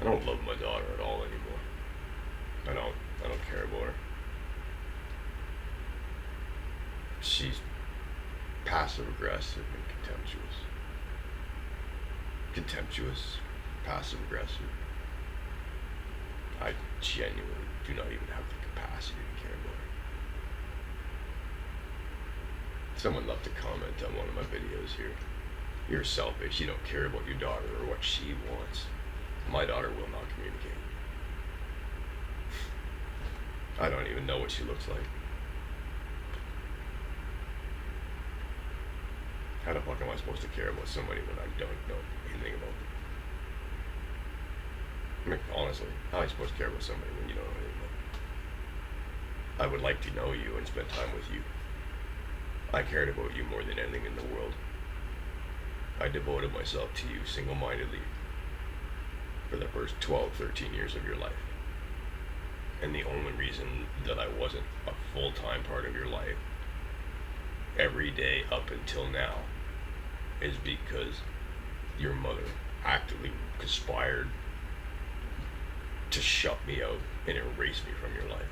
I don't love my daughter at all anymore. I don't. I don't care about her. She's passive aggressive and contemptuous. Contemptuous, passive aggressive. I genuinely do not even have the capacity to care about her. Someone left a comment on one of my videos here. You're selfish. You don't care about your daughter or what she wants. My daughter will not communicate. I don't even know what she looks like. How the fuck am I supposed to care about somebody when I don't know anything about them? I mean, honestly, how am I supposed to care about somebody when you don't know anything about them? I would like to know you and spend time with you. I cared about you more than anything in the world. I devoted myself to you single-mindedly for the first 12, 13 years of your life. And the only reason that I wasn't a full-time part of your life every day up until now is because your mother actively conspired to shut me out and erase me from your life.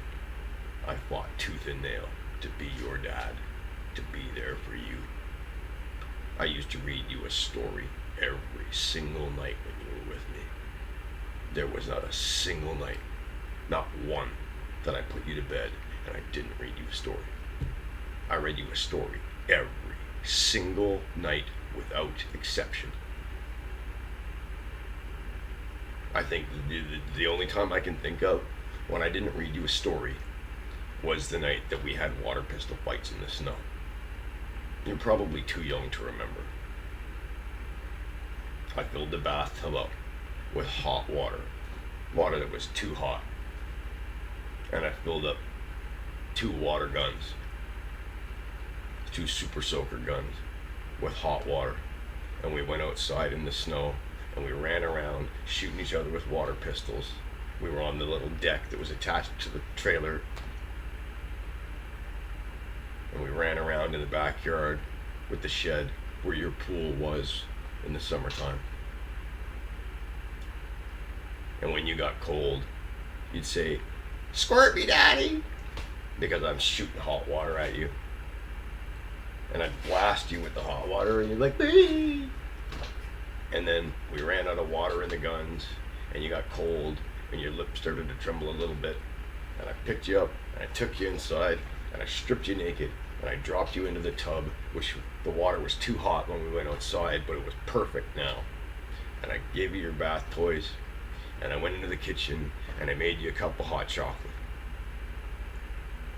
I fought tooth and nail to be your dad, to be there for you. I used to read you a story every single night when you were with me. There was not a single night, not one, that I put you to bed and I didn't read you a story. I read you a story every single night without exception. I think the only time I can think of when I didn't read you a story was the night that we had water pistol fights in the snow. You're probably too young to remember. I filled the bathtub up with hot water, water that was too hot. And I filled up 2 water guns, 2 super soaker guns with hot water. And we went outside in the snow and we ran around shooting each other with water pistols. We were on the little deck that was attached to the trailer. And we ran around in the backyard with the shed where your pool was in the summertime. And when you got cold, you'd say, "Squirt me, Daddy," because I'm shooting hot water at you. And I'd blast you with the hot water and you're like, "Wee!" And then we ran out of water in the guns and you got cold and your lip started to tremble a little bit. And I picked you up and I took you inside and I stripped you naked and I dropped you into the tub, which the water was too hot when we went outside, but it was perfect now. And I gave you your bath toys and I went into the kitchen and I made you a cup of hot chocolate.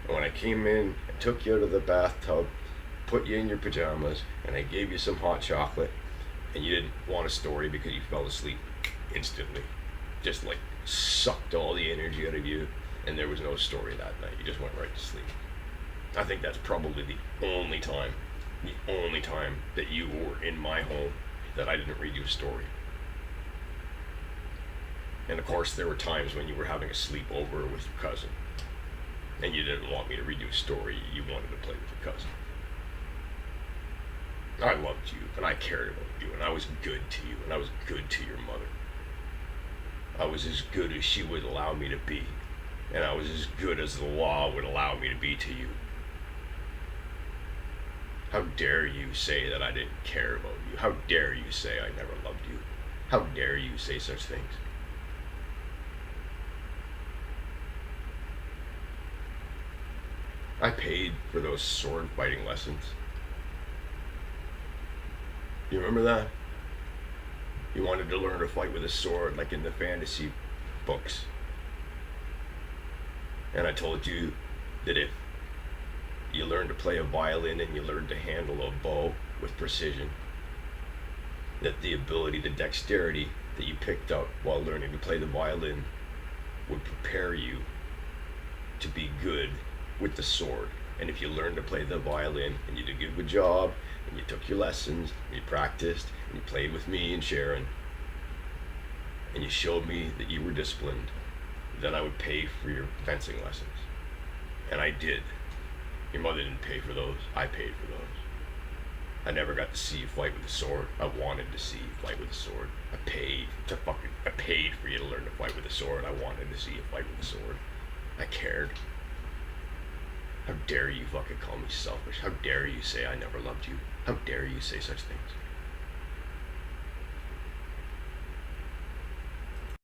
And when I came in and took you out of the bathtub, put you in your pajamas, and I gave you some hot chocolate, and you didn't want a story because you fell asleep instantly. Just like sucked all the energy out of you, and there was no story that night. You just went right to sleep. I think that's probably the only time that you were in my home that I didn't read you a story. And of course, there were times when you were having a sleepover with your cousin, and you didn't want me to read you a story. You wanted to play with your cousin. I loved you, and I cared about you, and I was good to you, and I was good to your mother. I was as good as she would allow me to be, and I was as good as the law would allow me to be to you. How dare you say that I didn't care about you? How dare you say I never loved you? How dare you say such things? I paid for those sword fighting lessons. You remember that? You wanted to learn to fight with a sword like in the fantasy books. And I told you that if you learned to play a violin and you learned to handle a bow with precision, that the ability, the dexterity that you picked up while learning to play the violin would prepare you to be good with the sword. And if you learned to play the violin and you did a good job and you took your lessons and you practiced and you played with me and Sharon and you showed me that you were disciplined, then I would pay for your fencing lessons. And I did. Your mother didn't pay for those. I paid for those. I never got to see you fight with a sword. I wanted to see you fight with a sword. I paid for you to learn to fight with a sword. I wanted to see you fight with a sword. I cared. How dare you fucking call me selfish? How dare you say I never loved you? How dare you say such things?